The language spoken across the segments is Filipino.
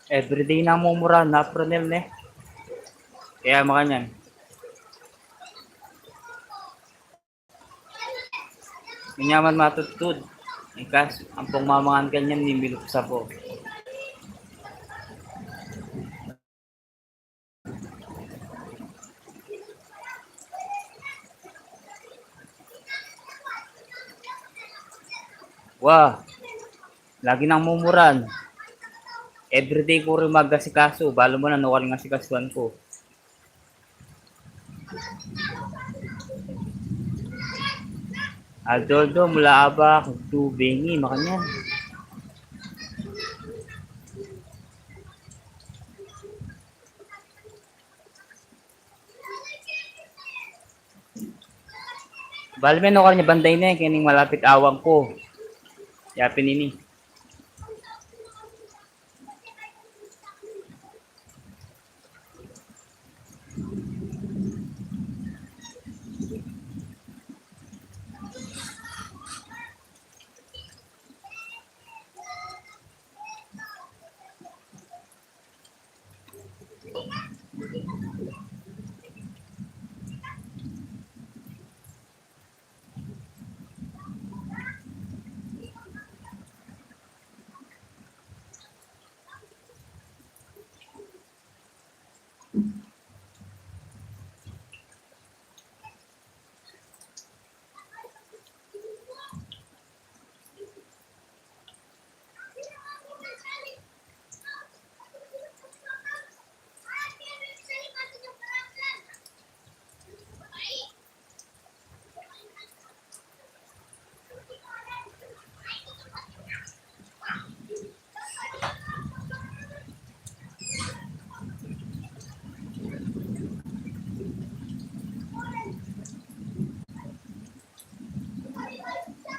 Everyday na mumura na pronel ne. Kaya makanyan. Minyaman matutud. Ikas, ang pangmamangan kanyan ni Milok Sabo. Wah, lagi nang mumuran. Everyday ko rin magasikaso. Balo mo na nawaling asikasuan ko. Aldo, mula aba, tubingi, makanyan. Balo mo na niya banday na kining malapit awang ko. Yapin ini.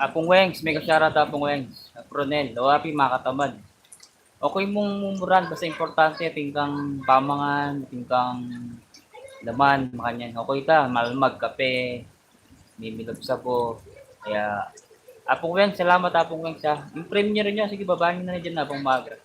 Apong Wengs, may kasyarat Apong Wengs. Pronel, api makatamad. Okay mong mumuran, basta importante, tingkang pamangan, tingkang laman, makanyan. Okay ka, malmag, kape, mimilog sabo. Kaya, Apong Wengs, salamat Apong Wengs ha. Yung premiere nyo, sige babahin na dyan Apong Magra.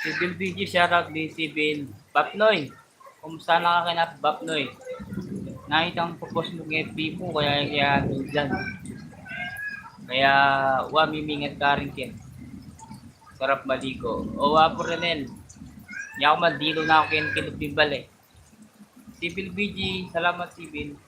Sibil BG, shoutout din Sibil. Bapnoy, kumusta na ka kinap Bapnoy? Nakitang pupos mo ng FB mo, kaya dyan. Kaya, mimingat ka rin kin. Sarap maligo. O, wapo Renel. Hindi ako maldilo na ako kinubimbal eh. Sibil BG, salamat Sibil.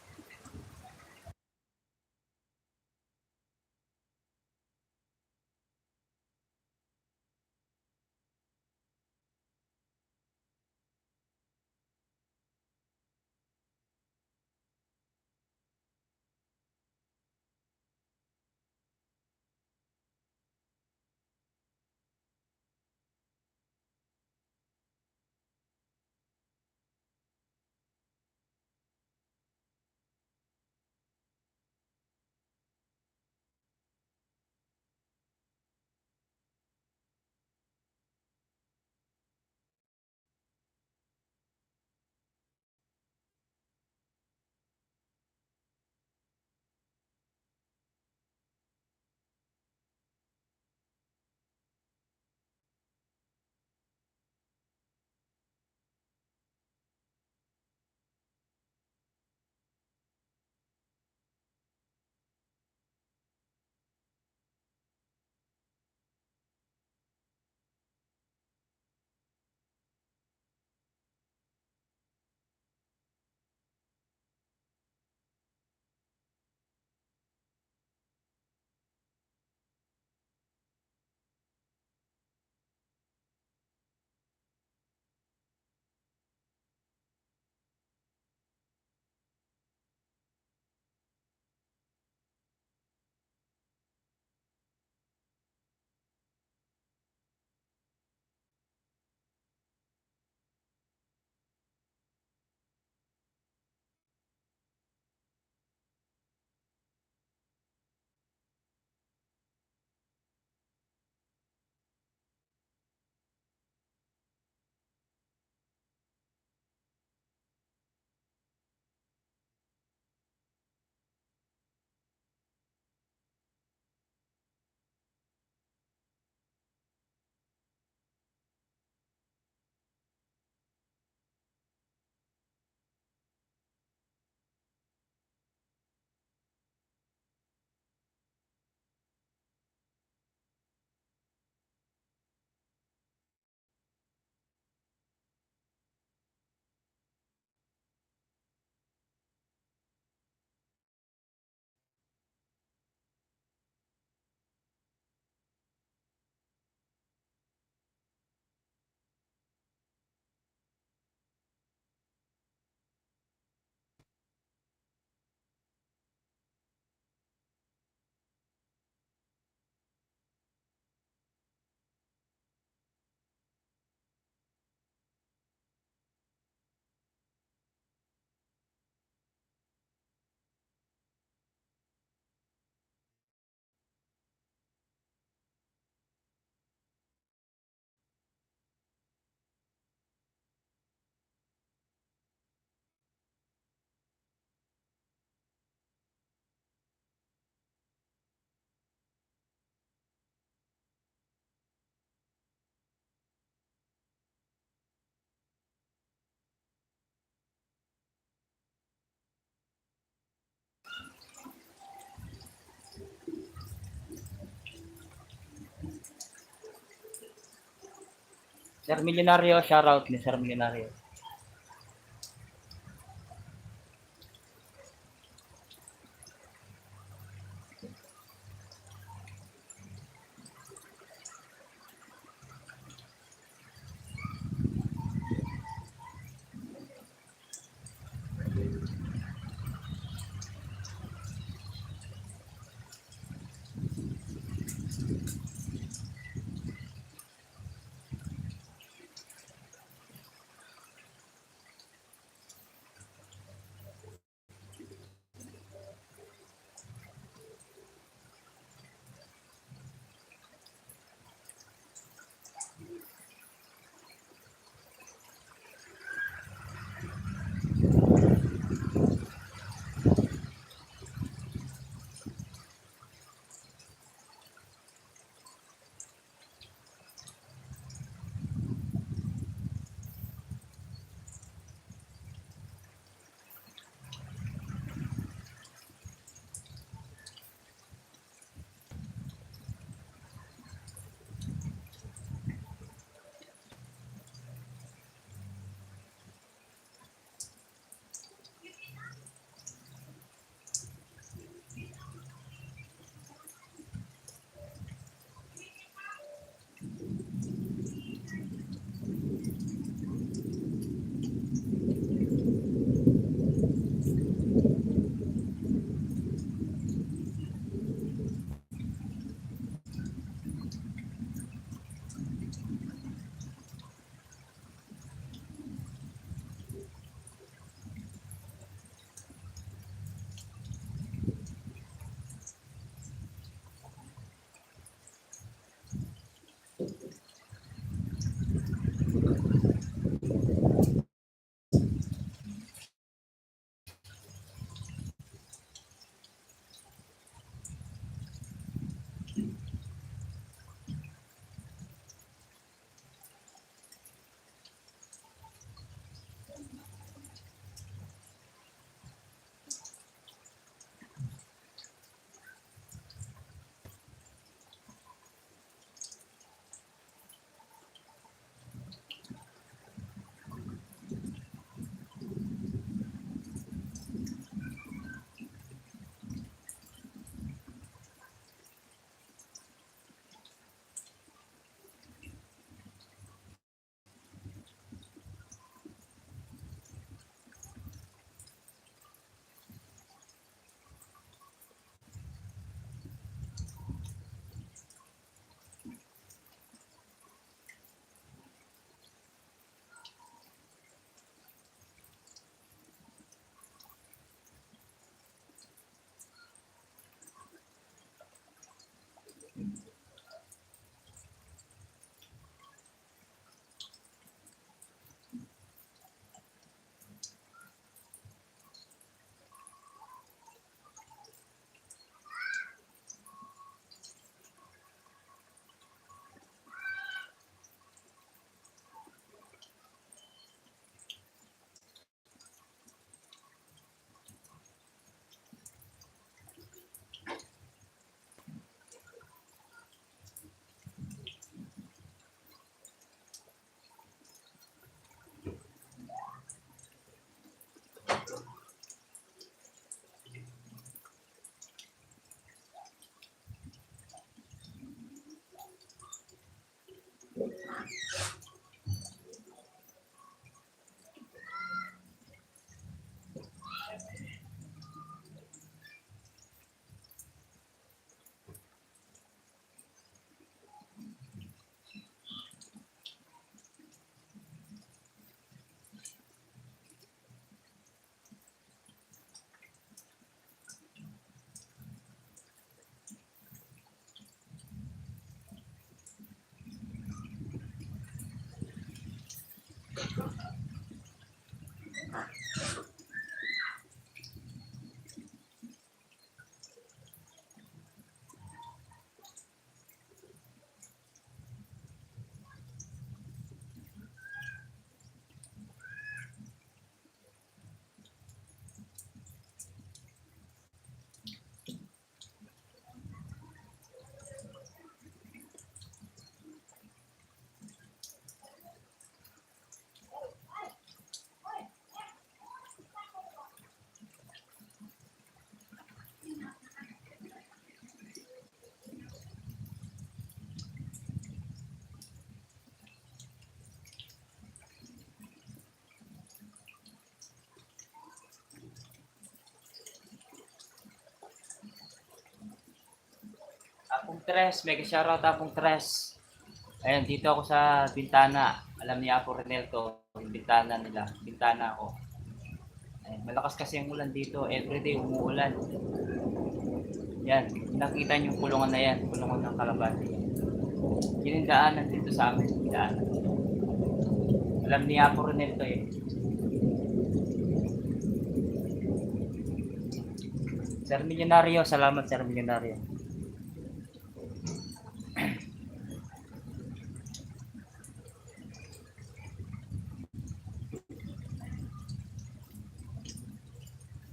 Sir Milyonaryo, shoutout ni Sir Milyonaryo. Tres, mega shoutout Apong Tres. Ayan, dito ako sa bintana. Alam niya Apo Renel to, yung bintana nila, bintana ko. Ayan, malakas kasi ang ulan dito, everyday umuulan. Yan, nakita niyo yung kulungan na yan, kulungan ng kalabati. Yun yung daanan dito sa amin, daanan. Alam niya Apo Renel to eh. Sir Milyonaryo, salamat Sir Milyonaryo.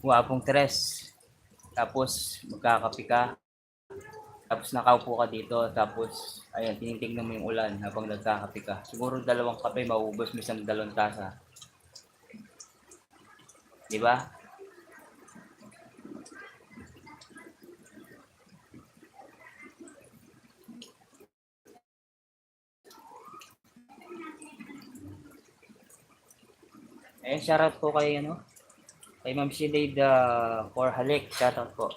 Wapong tres. Tapos magkakape ka. Tapos nakaupo ka dito. Tapos ayan, tinitignan mo yung ulan habang nagkakape ka. Siguro 2 kape, maubos mo isang 2 tasa. Di ba? Ayan, shoutout po kay ano? Kay Ma'am Sinead for Halik. Shoutout po.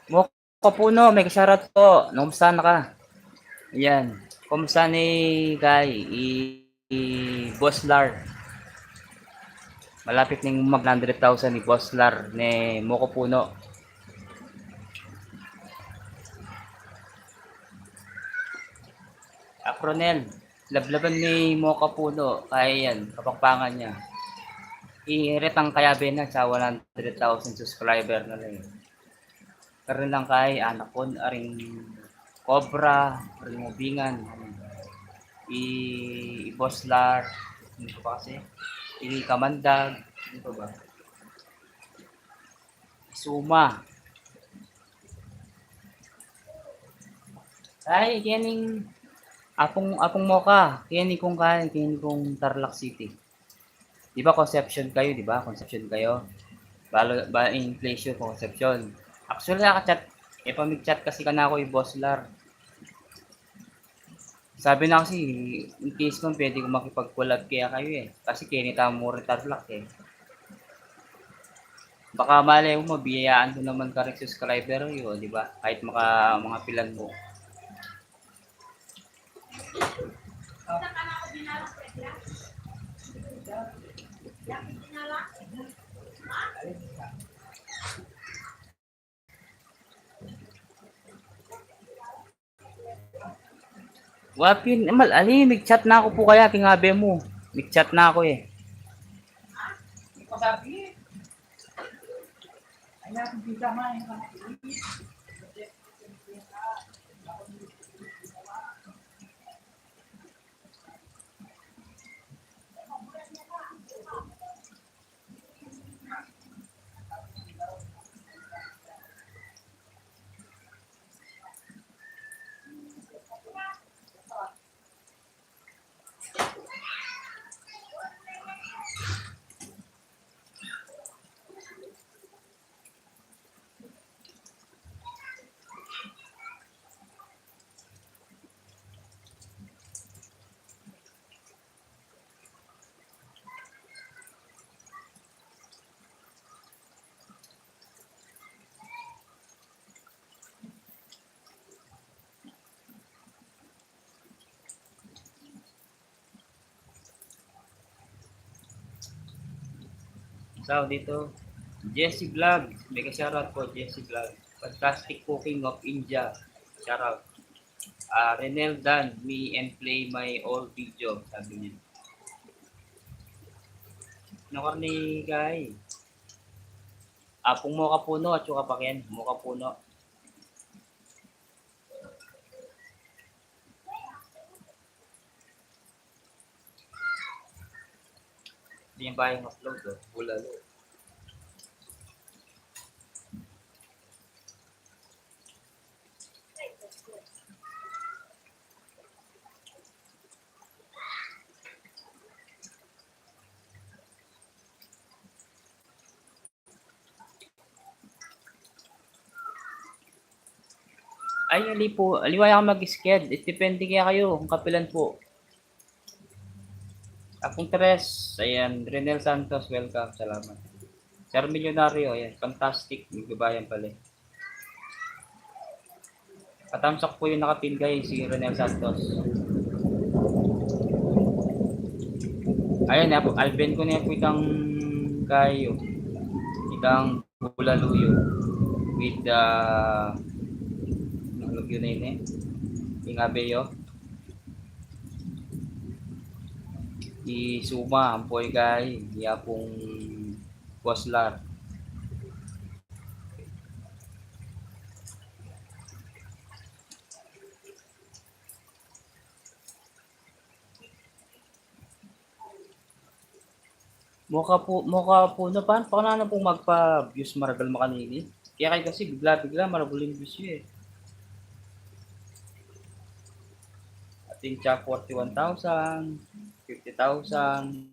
Moko Puno, may shoutout po. Kumusta na ka? Ayan. Kumusta ni Guy? Boss Lar. Malapit ning mag 100,000 ni Boss Lar ni Moko Puno. Apronel, lablaban ni Mocha Puno, kaya yan, kapakpangan niya. Iretang kayabe na sa 100,000 subscriber na lang. Karon lang kay anak ko, aring Cobra, aring Mubingan, i-Boslar, ano pa kasi, i-Kamandag, ano pa ba? Suma. Ay, kiyaning apong Mocha, kiyaning kong kain, kiyaning kong Tarlac City. Di ba Conception kayo, di ba? Conception kayo. Ba inflation Conception. Actually, naka-chat. Pamig-chat kasi ka na ako yung Boss Lar. Sabi na kasi, in case man, pwede ko makipag-collab kaya kayo eh. Kasi kinita mo rin Tarlac eh. Baka malay mo, mabiyayaan ko naman ka rin subscriber yun, di ba? Kahit mga pilan mo. Wapin, mal, ali, nag-chat na ako po kaya, kingabe mo. Nag-chat na ako eh. Hindi ko sabi eh. Ay, natin kita man. So, dito, Jesse Vlog. Mega shoutout po, Jesse Vlog. Fantastic cooking of India. Shoutout. Renel Dan, me and play my old video. Sabi niya. Nakarni, guys. Apong mo ka puno at saka pakyan. Mo ka puno. Hindi yung bayang upload. Oh. Bulalo. Ay, ali po. Aliwaya ka mag-sked. Depende kaya kayo kung kapilan po. Akong Tres. Ayan. Renel Santos. Welcome. Salamat. Sir Milyonaryo. Ayan. Fantastic. Magbabayan pala. Katamsak po yung nakapin guys. Si Renel Santos. Ayan. Alben ko na po itang kayo. Itang bulaluyo. With nalog yun na yun eh. Ingabeyo. Isuma. Ampoy kay. Yapong Boslar. Mukha po na paano na pong magpa-views maragal makanini. Kaya kayo kasi bigla-bigla marabulin views yun eh. Ating chat 41,000, 50,000.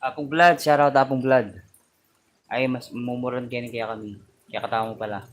Apong Blood, shoutout Apong Blood. Ay, mas mumuran kayo kaya kami. Kaya katama mo pala.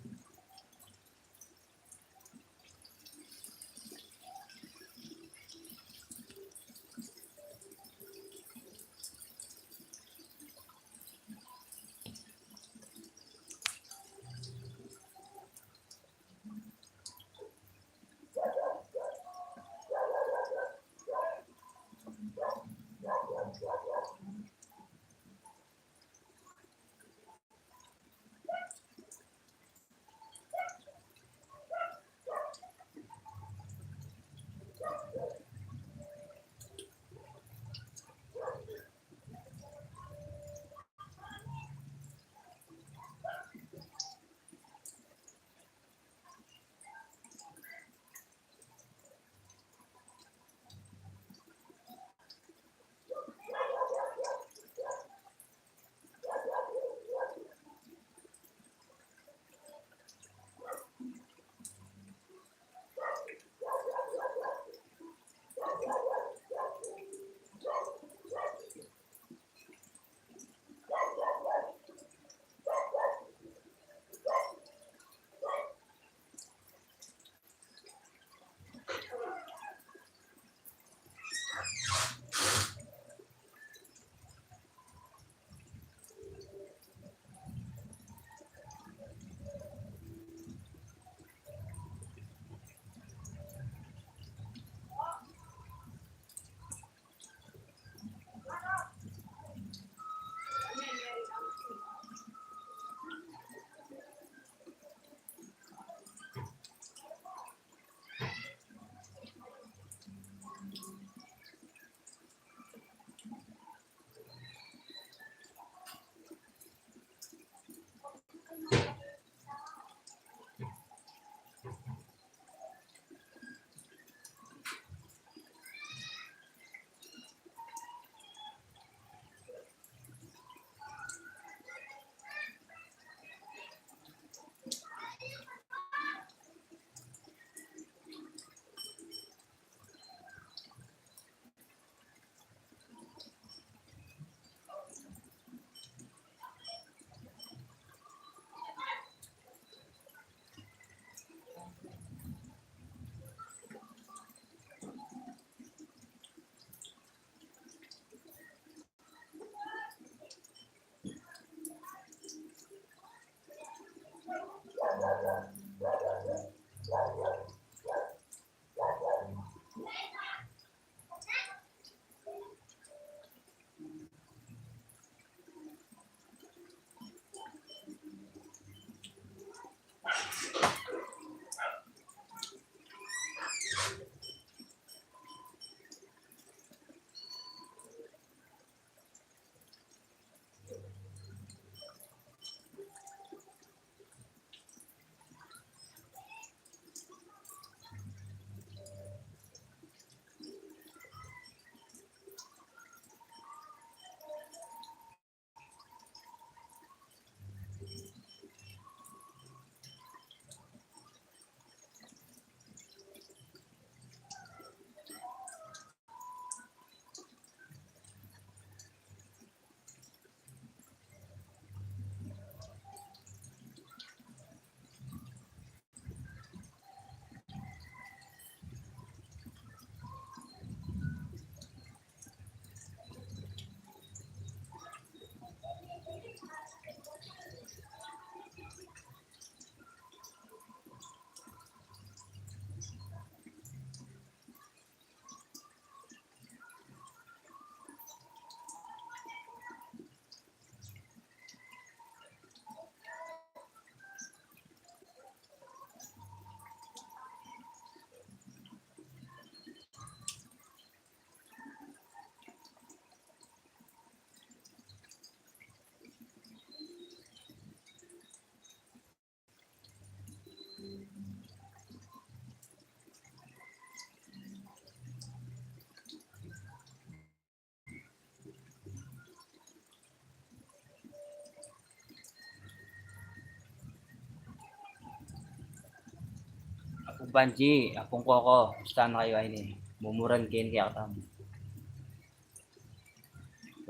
Apong Banji, Apong Koko, kumusta na kayo ay ni? Mumuran kayo kaya katama.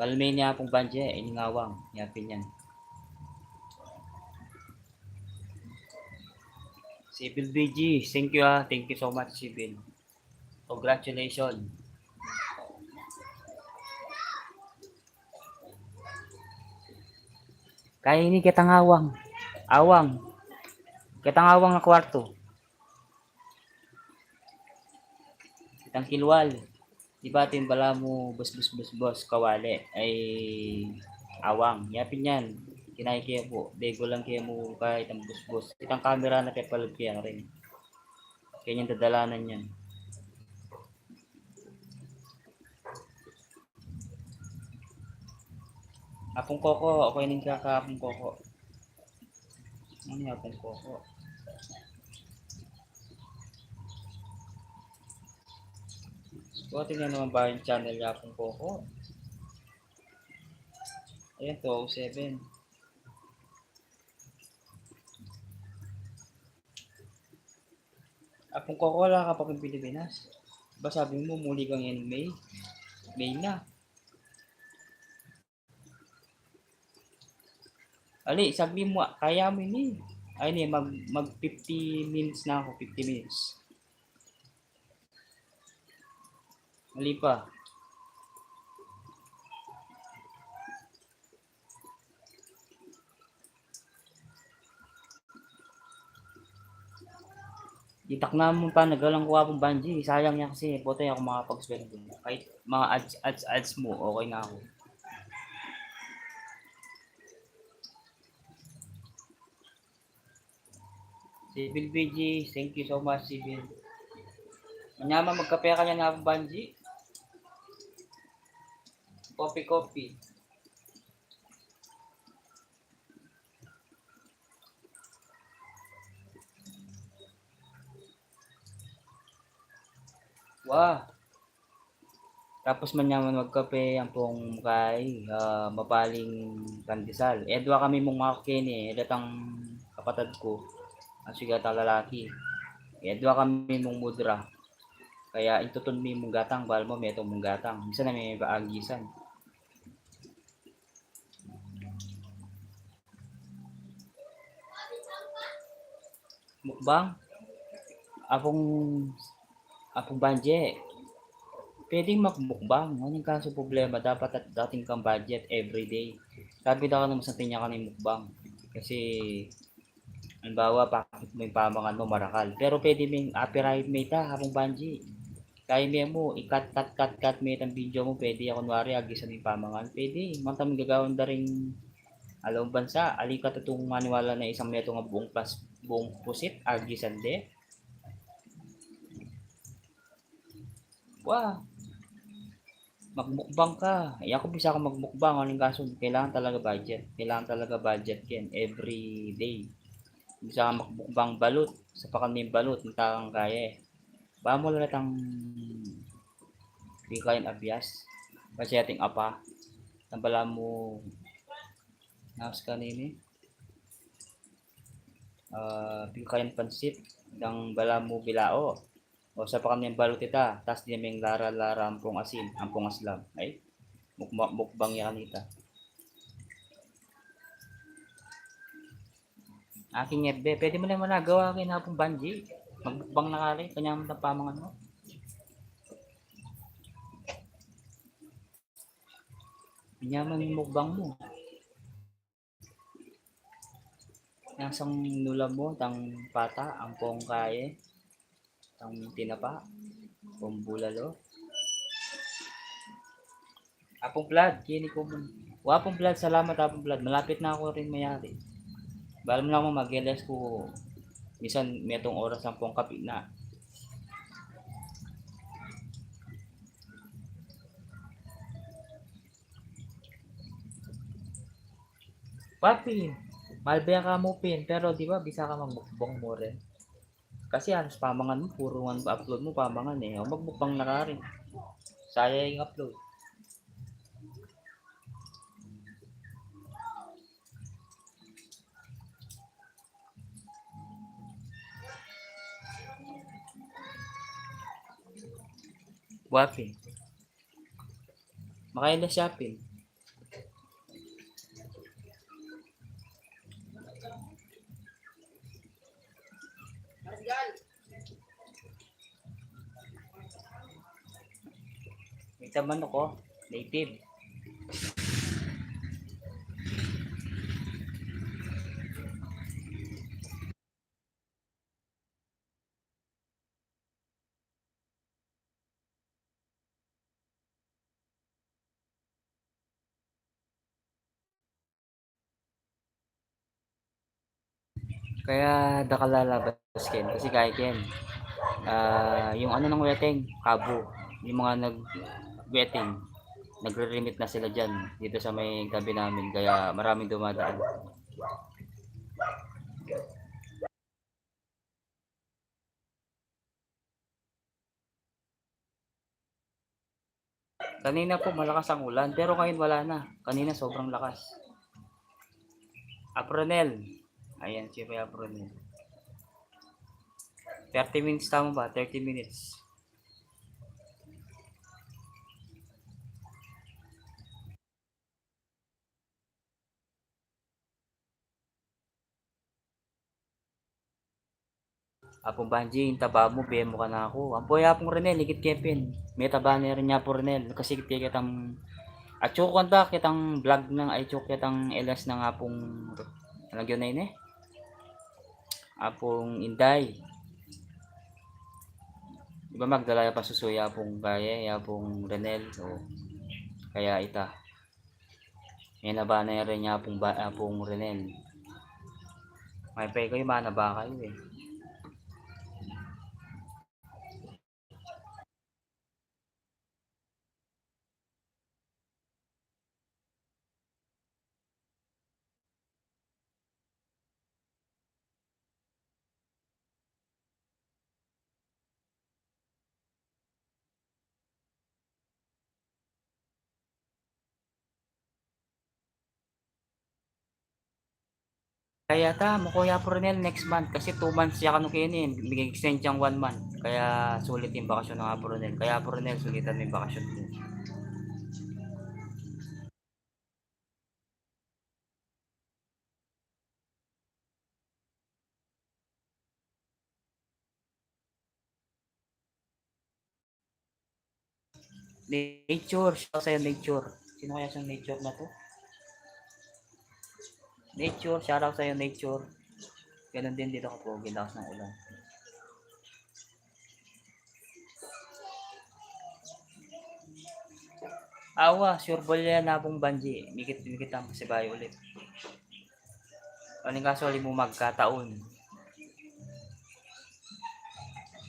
Palmay niya pong banje, iningawang. Yapin yan. Civil BG, thank you ah. Thank you so much, Civil. Congratulations. Kaya ini kitang awang. Awang. Kitang awang na kwarto. Kitang kilwal. Diba tin bala mo bus kawali ay awang. Yapin yan. Kinay kaya po. Dego lang kaya mo kahit ang bus. Kitang camera na pepalog kaya rin. Kaya yung dadalanan yan. Apong koko. Ako yung kakapong koko. Ano yung apong koko? So, tingnan naman ba yung channel niya apong koko? Ayan, 207. Apong koko, wala ka pa pang Pilipinas. Ba sabi mo, muli kang yan May? May na. Ali, sabi mo, kaya mo ini. Ay, ni, mag 50 minutes na ako, 50 minutes. Mali pa. Itak na mo pa, nagalang ko akong banji. Sayang niya kasi, boto ako makapag-spend dun. Kahit mga ads mo, okay na ako. Civil BG, thank you so much, Civil. Manyaman, magkape ka niya na akong banji. Coffee. Wah. Tapos manyaman magkape ang pong kay mapaling pandesal. Edwa kami mong makakini, datang kapatid ko. Ang sigata lalaki. Edwa kami mong mudra. Kaya intutun mi mong gatang, bal mo metong mong gatang. Minsan na may paagisan. Mukbang? Apong banje. Pwedeng magmukbang. Ano yung kaso problema? Dapat at dating kang budget everyday. Sabi daw naman sa tinya ka ng mukbang. Kasi, halimbawa, pakit mo yung pamangan mo marakal. Pero pwede mong copyright may ta, apong banji. Kaya mo, i-cut may ang video mo. Pwede, kunwari, agisan yung pamangan. Pwede. Manta mong gagawin na rin alawang bansa. Alikat itong maniwala na isang meto nga buong pusit, agisan de. Wah, magmukbang ka. Ako bisa ka magmukbang. Anong kaso? Kailangan talaga budget. Kailangan talaga budget yan every day. Bisa ka magmukbang balot. Sa pakaming balot. Ng takang kaya eh. Ba mo lang ang di kain abyas. Kasi ating apa. Tambala mo nas kanini. Pikayan pansit. Dang bala mo bilao. O sa pakaming balot ita. Tas di naming lara-lara ampong asin. Ampong aslam. Ay. Mukbang yan kanita. Aking FB, pwede mo naman nagawa kayo na pong banji. Magbukbang na kari, kanya mo pamangan mo. Pinyaman yung mukbang mo. Nasang nula mo, tang pata, ang pong kaye, tang tinapa, pong bulalo. Apong blood, kini ko mo. Wapong blood, salamat apong blood. Malapit na ako rin mayari. Balam lang mo mag-LS ko. Minsan, metong oras ang pong kapi na. Papi, malbaya ka mo pin, pero di ba bisa ka magbukbang mo rin? Kasi halos pamangan mo, puro upload mo pamangan eh. O magbukbang na ka rin. Sayang yung upload. Wapi. Makaila shopping. Ito manok ko, native. Kaya nakalalabas Ken kasi kahit yan. Yung ano ng weteng, kabo. Yung mga nag-wetting, nagre-remit na sila dyan dito sa may gabi namin kaya maraming dumadaan. Kanina po malakas ang ulan pero ngayon wala na. Kanina sobrang lakas. Apronel. Ayan si Kuya Apronel. 30 minutes tama ba? 30 minutes. Apong banji, yung taba mo, biya mo ka na ako. Ang poya apong Renel, higit kepin. May taba na rin niya po Renel. Kasi kitang at chuk kanta kitang vlog ng ay chuk kitang LS ng apong lagyan na yun eh. Apong Inday. Diba magdala pa susuya apong kaya, apong Renel. So, kaya ita. May naba na rin niya apong Renel. May pay kayo, manaba kayo eh. Kaya ta, mo kuya Purnel next month kasi 2 months siya kanu kinin, bigay extend siyang 1 month. Kaya sulit yung bakasyon ng Purnel. Kaya Purnel sulitan mo yung bakasyon mo. Nature, siya sa'yo nature. Sino kaya siyang nature na to? Nature, shout out sa'yo nature. Ganun din dito kapag lakas ng ulan. Awa, sure ball yan na pong banji. Mikit ang pasibayo ulit. Anong kaso mo magkataon?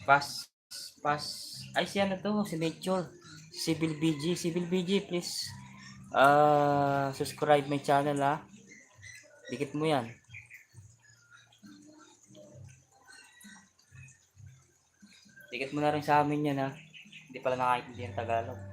Pas, pas, ay siya na to, si Nature. Civil BG, please. Subscribe my channel ha. Dikit mo yan. Dikit mo na rin sa amin yan ha. Hindi pala nakakaintindi Tagalog.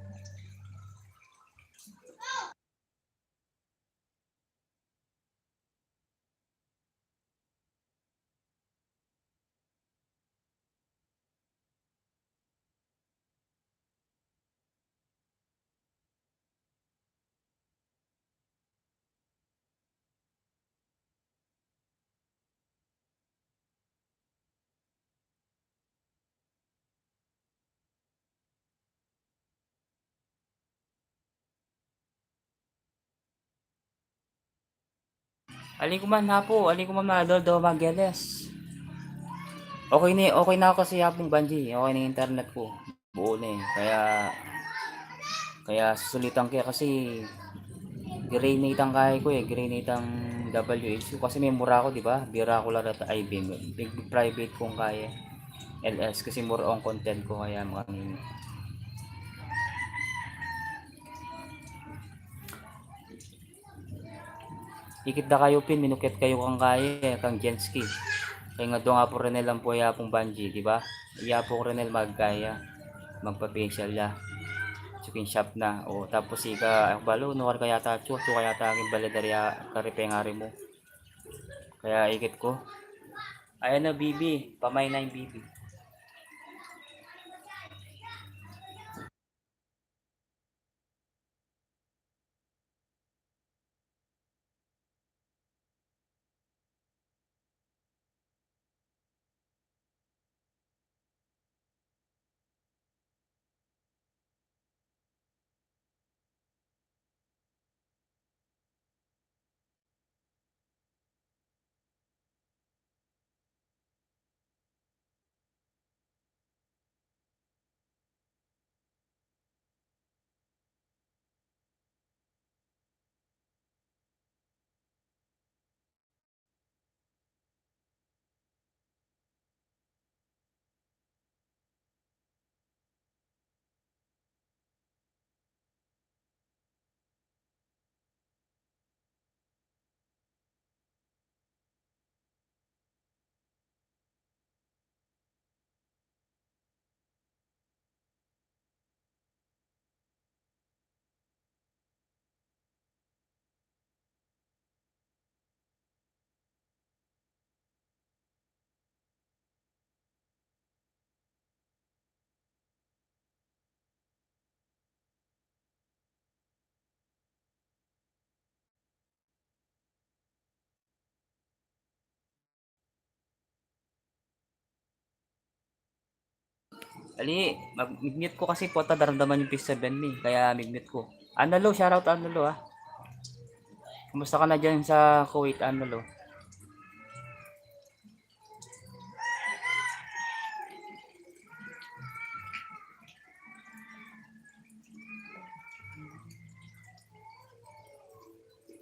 Alin ko man mga Lord Mageles. Okay na ako kasi hapong banji. Okay na yung internet ko. Buo na eh. Kaya susulitan kaya kasi grenade ang kaya ko eh. Grenade ang WHU kasi may mura ko, di ba? Bira ko lang at IB. Big private kong kaya. LS kasi more on content ko kaya makaming. Ikit na kayo pin, minukit kayo kang kaya, kang Genski. Kaya nga doon nga po rin lang po yapong banji, di ba? Iya po rin magkaya, magpa-facial ya. Chicken shop na. O tapos ika, balo, no kaya ta, chuto kaya ta aking baladarya, karipengari mo. Kaya ikit ko. Ayan na, Bibi. Pamay na yung Bibi. Ali, mag-mute ko kasi po daramdaman yung Peace 7 eh. Kaya mag-mute ko. Analo, shoutout Analo ah. Kumusta ka na dyan sa Kuwait, Analo?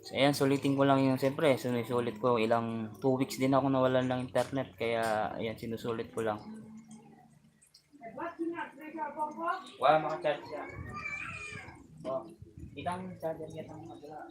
So, ayan, sulitin ko lang yung, siyempre, sinusulit ko ilang 2 weeks din ako nawalan ng internet. Kaya, ayan, sinusulit ko lang. Wala, maka-charge siya. Oh, itang charger niya ng madala.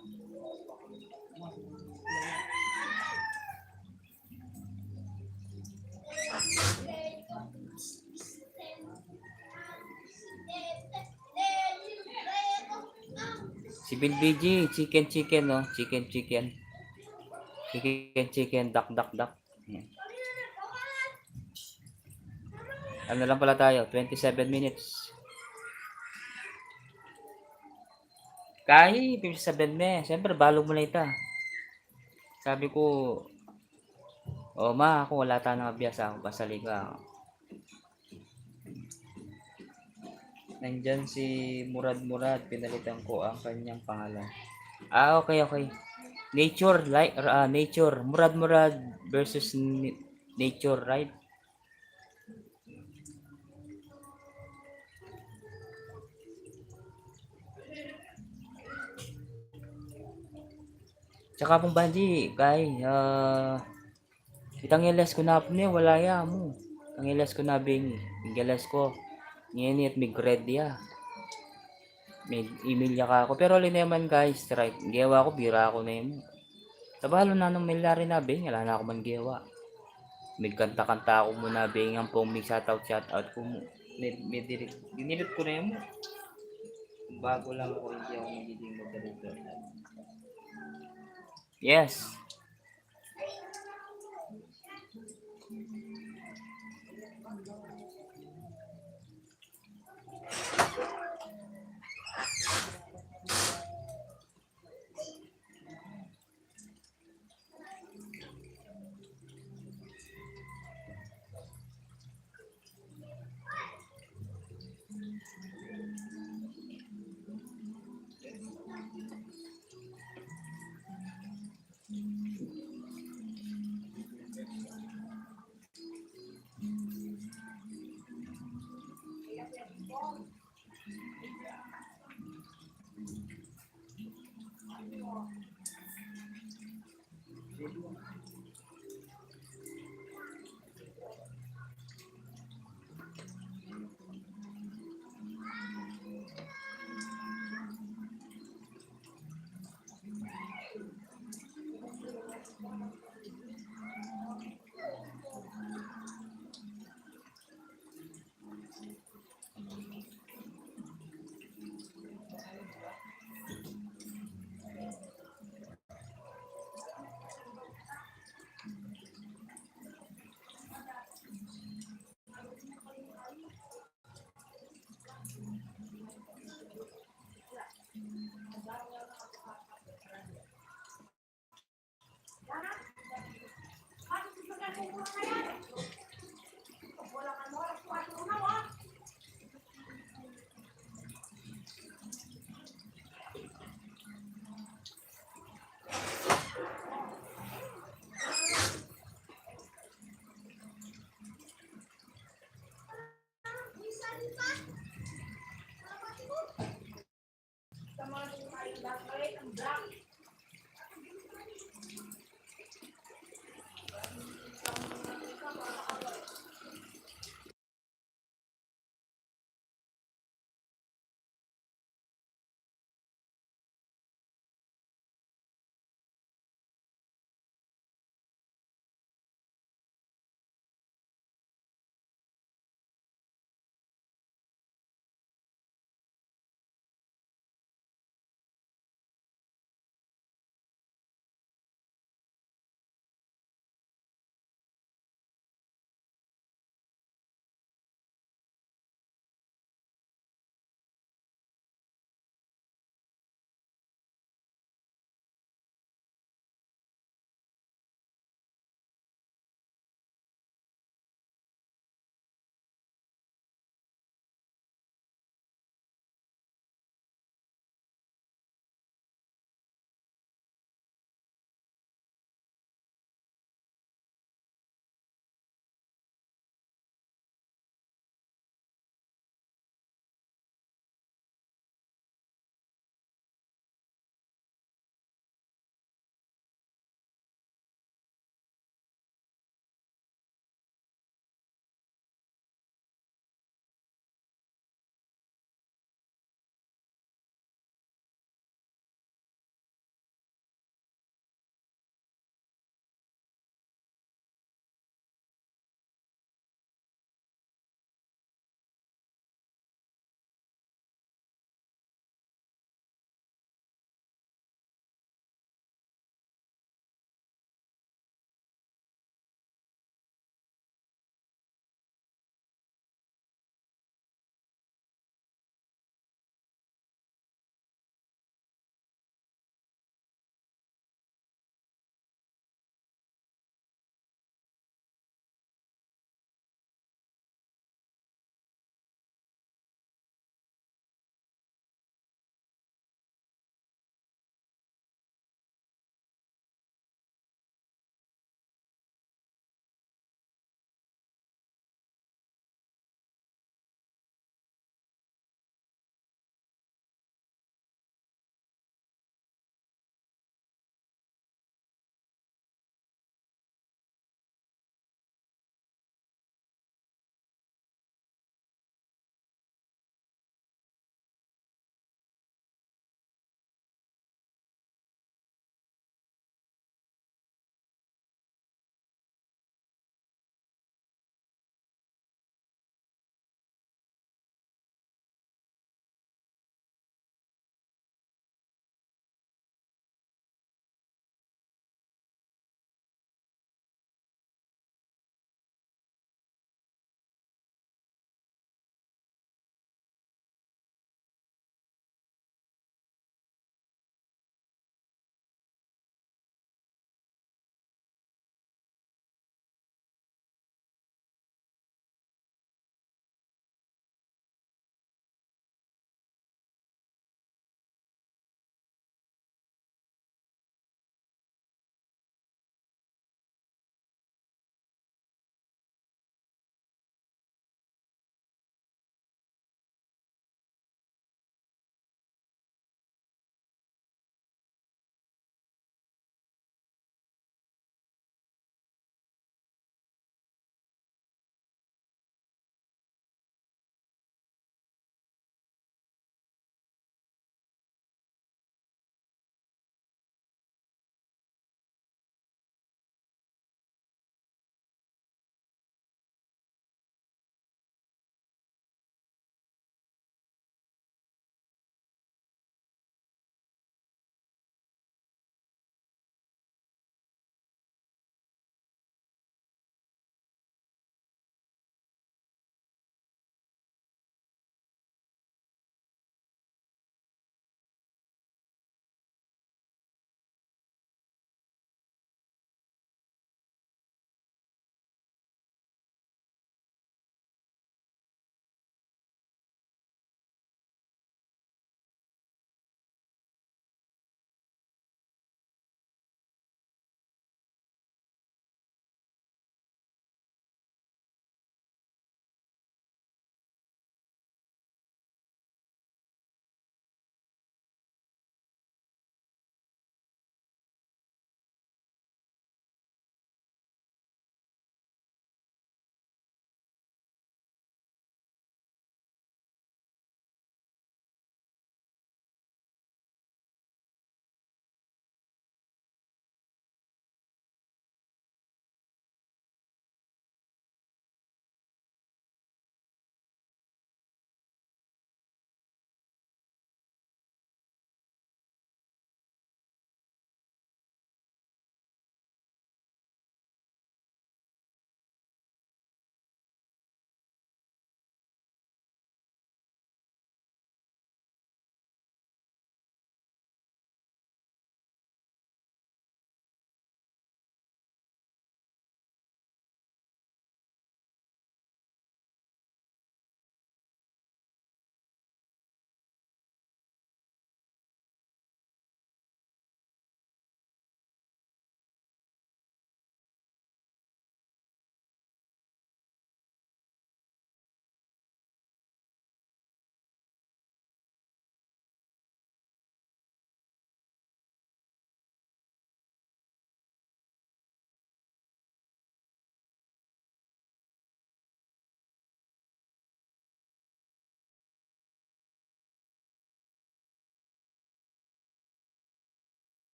Si Bill BG, chicken, no? Chicken. Chicken, duck. Ayan. Ano lang pala tayo, 27 minutes. Kahit 57 me, siyempre balo mo na ita. Sabi ko, oh ma, ako wala tayong abiyasa ako pasali ka. Nandyan si Murad, pinalitan ko ang kanyang pangalan. Okay. Nature. Murad versus nature, right? Tsaka pong Banji, kay, itang ilas ko na po niya, wala ya mo. Ang ilas ko na bing, ilas ko. Ngayon at may grade ya. May email ya ka ako. Pero alin naman guys, right. Gawa ko, bira ako na yun. Tabalo na nung milari na bing, wala na ako man gawa. May kanta ako muna bing, ang pong may shoutout ko mo. Dinilit ko na yun. Bago lang ako, hindi ako magiging moderator. Yes.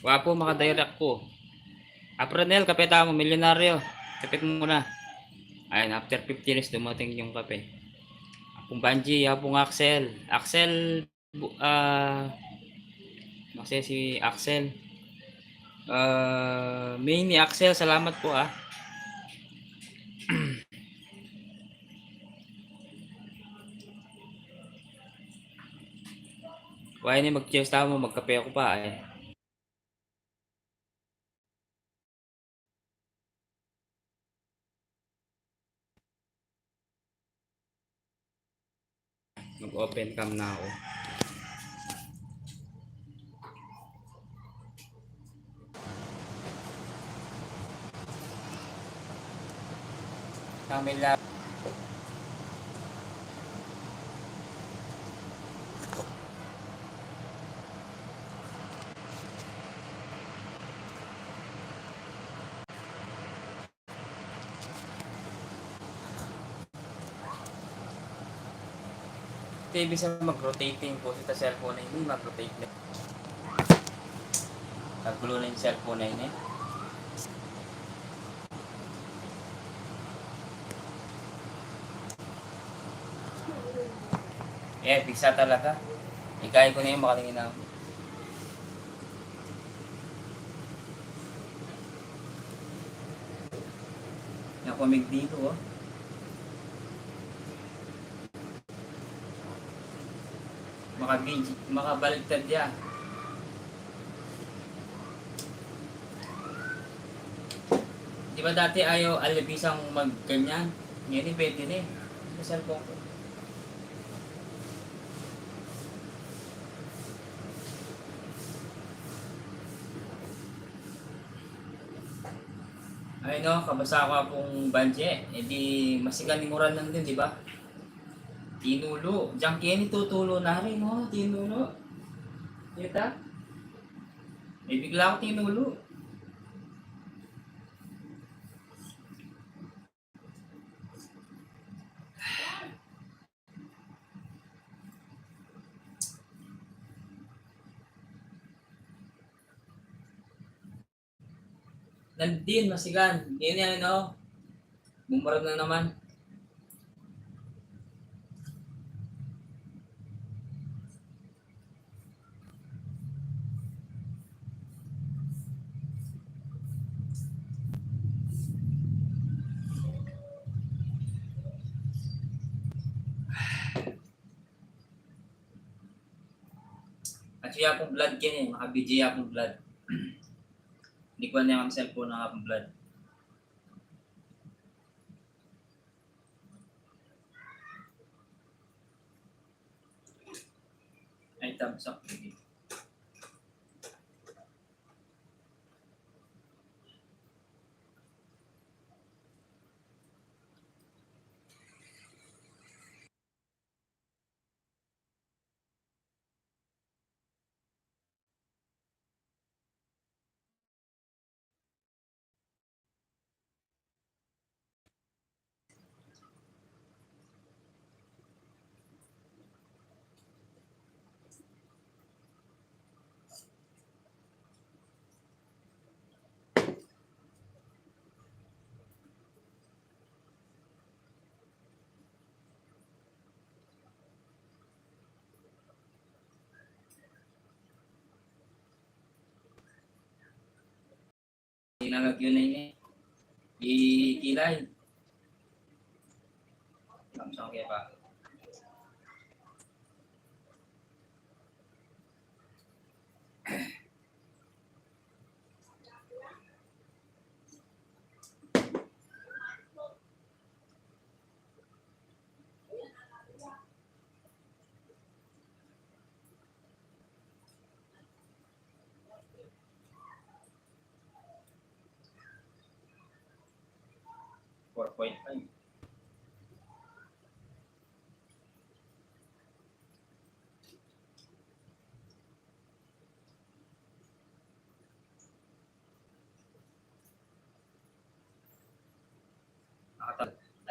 Wapo, makadirect ko. Apronel, kape tamo, milyonaryo. Kapit mo muna. Ayun, after 50 years, dumating yung kape. Apong Banji, apong Axel. Axel, Axel si Axel. Main ni Axel, salamat po ah. Why ni mag-cheers tamo, magkape ako pa eh. Mag-open cam na ako. Camila. TV sa mag-rotating po sa cellphone na hindi mag-rotate na. Naggulo na yung cellphone na yun eh. Eh, bisa talaga. Ikaya ko na yung makatingin na ako. Nakumig dito oh. Makabaligtad yan. Di ba dati ayaw alibisang mag-ganyan? Ngayon pwede na eh. Sa cellphone ko. Ay no, kabasa ko akong banje. E di masigan ni Moran lang din, di ba? Tinulo. Diyan kaya tutulo na rin, no? Tinulo. Kita? May bigla ako tinulo. Nandin, masigan. Yan yan, no? Bumarag na naman. At siya akong blood yan eh. Maka-BJ akong blood. Hindi ko na yung cellphone na akong blood. Ay, thumbs up. Tinagag yun na yun eh. Ikilay. Thumbs up kaya pa. Four point five.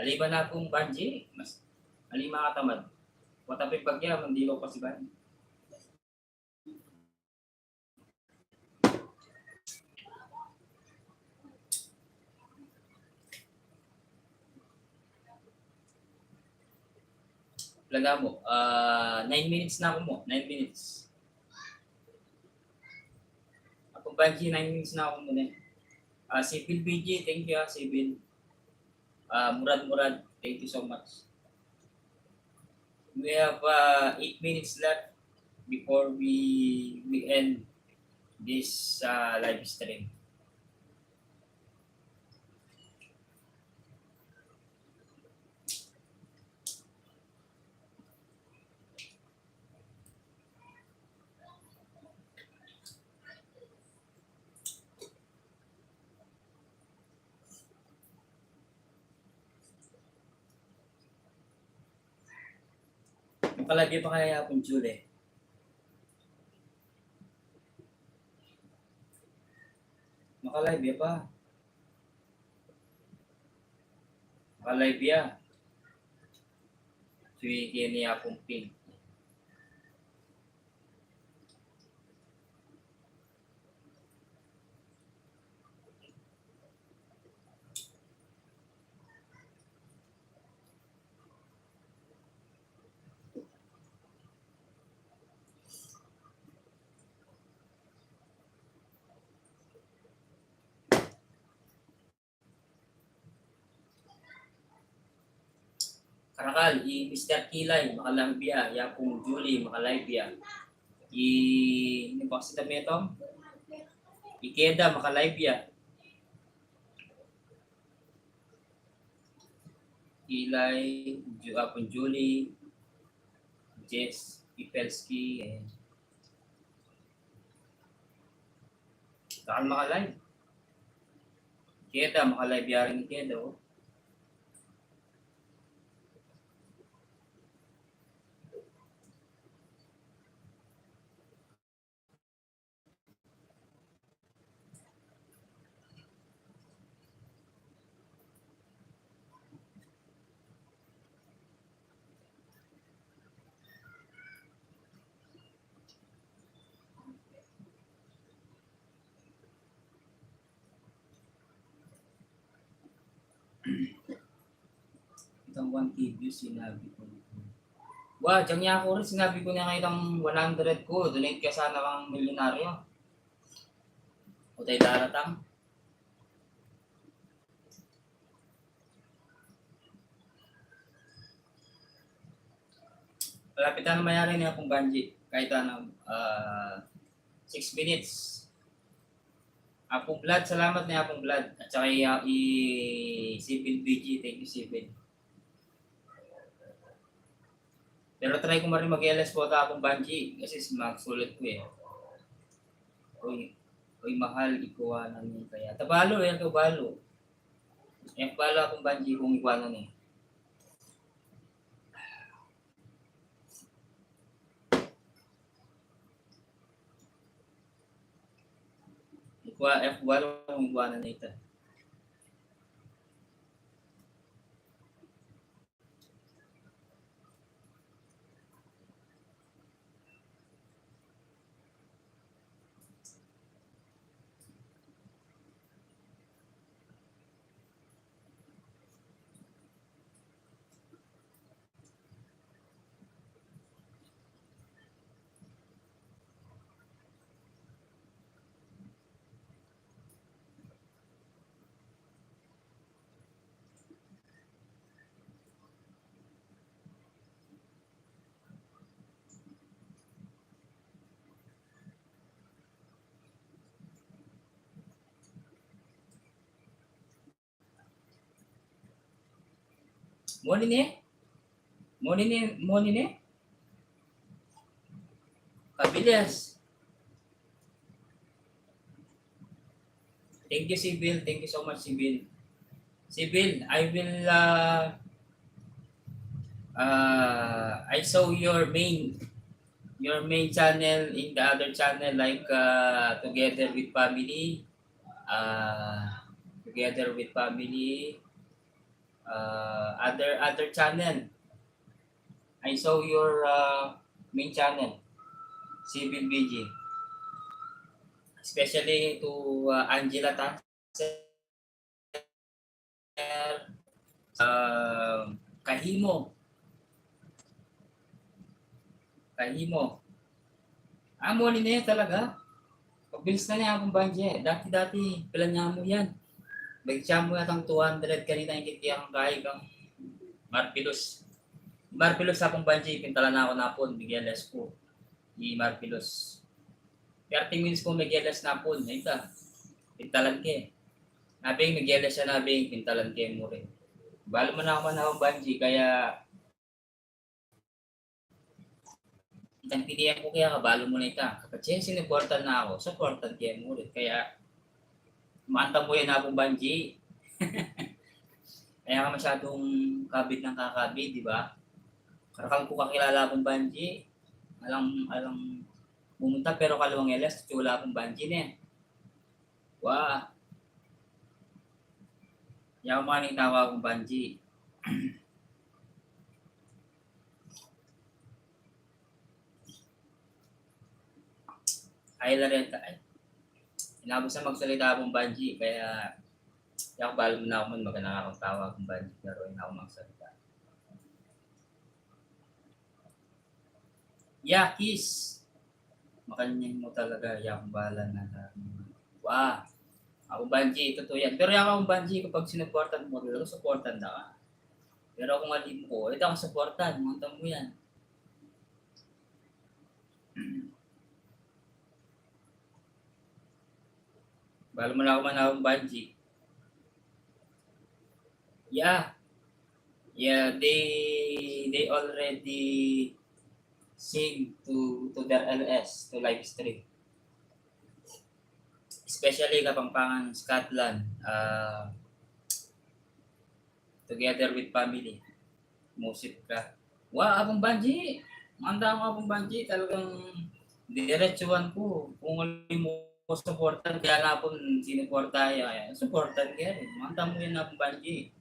Aliban na akong banji, mas alima katamad. Watapay bagya, mandilo pa si Banji. Laga mo. 9 minutes na ako mo. 9 minutes. Ako Banji, 9 minutes na ako muna. Sibil BG, thank you Sibil. Murad, thank you so much. We have 8 minutes left before we end this live stream. Nakalagay pa kaya akong Julie? Nakalive ya pa. Nakalive ya. Suwi niya akong ping. Karakal, Mr. Kilay, makalambia, Yapong Julie, makalive ano ba kasi dami ito? Ikeda, makalive Kilay, Yapong Julie, Jess, Ipelski, saan makalive? Ikeda, makalive rin Ikeda, oh. Itong 1K views, sinabi ko. Wah, dyan niya ako rin, sinabi ko niya ngayon ang 100 ko, donate ka sana kang milyonaryo. O tayo daratang. Malapit na mayari niya akong Banji, kahit 6 minutes. Apong Vlad, salamat na Apong Vlad. At saka Sibil BG, thank you Sibil. Pero try ko rin mag-LS po akong Banji kasi sulit ko Uy, mahal, ikuwanan niya kaya. Tabalo kabalo. Balo akong Banji kung ikuwanan niya. Balo kung ikuwanan niya ito. Morning eh. Kabilis. Thank you, Sibil. Thank you so much, Sibil. Sibil, I saw your main channel in the other channel like Together with Family. Other channel. I saw your main channel, Sibil BG. Especially to Angela Tanser, Kahimo. Kahimo. Amo ni na yan talaga. Pagbilis na niya akong banje. Dati-dati, pilan niya mo yan. Nagsiya mo yatang 200 kanina yung kitiyang kaya kang Marpilos. Marpilos sa akong banje, pintalan na ako napon, Migueles ko. Di Marpilos. 30 minutes ko Migueles napon. Ay ka, pintalan ke. Nabing Migueles siya nabing, pintalan ke mo rin. Balo mo na ako man akong banje, kaya itang PDM ko kaya kabalo mo na ita. Kapag siniportan na ako, supportan kaya mo rin. Kaya, maanta mo yan akong banje. Kaya ka masyadong kabit ng kakabit, di ba? Karakal ko kakilala akong banje. Alang pumunta pero kalawang elas, wala akong banje na. Wah. Yaw maning tawa akong banje. Ay lareta ay. Inabos na magsalita akong banje, kaya yung balo mo na ako man, maganda akong tawa akong banje, pero hindi ako magsalita. Yakis! Makanyan mo talaga, yakong bala na. Wah! Ako banje, totoo yan. Pero yung akong banje, kapag sinuportan mo, talaga supportan na ka. Pero kung alim ko, ito ako supportan, mantang mo yan. Balo mo na ako man akong banje. Yeah, they already sing to their LS, to live stream. Especially Kapampangan, Scotland, together with family. Musip ka. Wah, akong banje. Manda ako akong banje. Talagang diretsuan ko. Kung alin mo supportan, kaya na po sinuporta yan. Supportan kaya rin. Manda mo yun akong banje.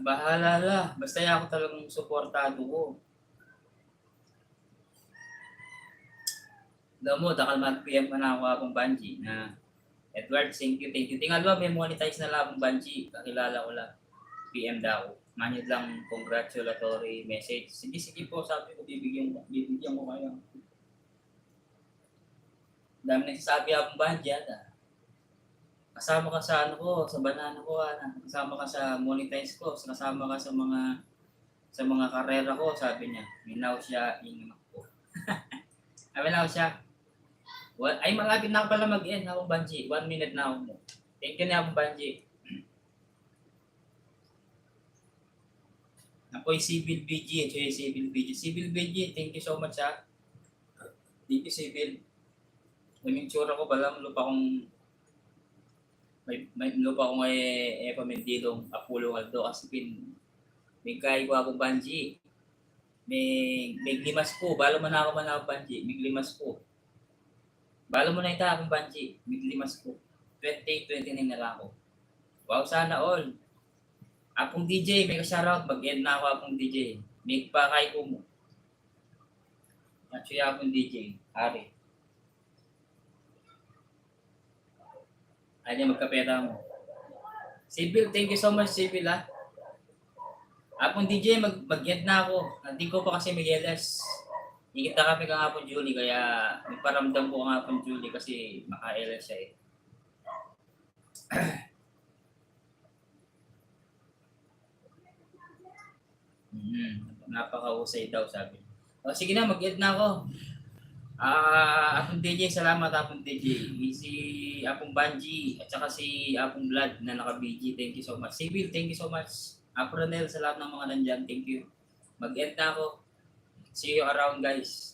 Bahala la. Basta ako talagang suportado ko. Alam mo, dakal mag-PM pa na ako akong banje na Edward, thank you. Tingnan ba, may monetize na lang akong banje. Kakilala ko lang. PM daw. Manid lang congratulatory message. Sige po, sabi ko, bibigyan ko kayo. Dami nagsasabi akong banje, kasama ka sa ano ko, sa banana ko, kasama ka sa monetize ko, kasama ka sa mga karera ko, sabi niya. Minaw siya, inumak ko. Minaw siya. Ay, malapit na ako pala mag-end akong banje. 1 minute na ako mo. Thank you na akong banje. Ako'y Civil BG, Civil BG, thank you so much ha. Thank you, Civil. Yung tsura ko pala, lupa kong may lupa kong pamindilong Apollo Aldo kasi may kaya ko akong banje. May limas ko, balo man ako banje, may limas ko. Balo mo na ita akong banje, may limas ko. 2029 na lang ako. Wow, sana all. Apong DJ, may ka-shoutout, mag-end na ako apong DJ. May pakay ko mo. Actually, apong DJ, Ari. Ay, magkapera mo. Sibil, thank you so much, Sibil, ha. Apong DJ, mag-end na ako. Hindi ko pa kasi Migueles. Ikita kami kang apong Julie, kaya nagparamdam ko ang apong Julie kasi maka-LS siya eh. Napakahusay daw, sabi. O, sige na, mag-end na ako. Apong DJ, salamat Apong DJ. Si Apong Banji at saka si Apong Blood na naka-BG. Thank you so much. Sibil, thank you so much. Apo Ronel, sa lahat ng mga nandyan, thank you. Mag-end na ako. See you around, guys.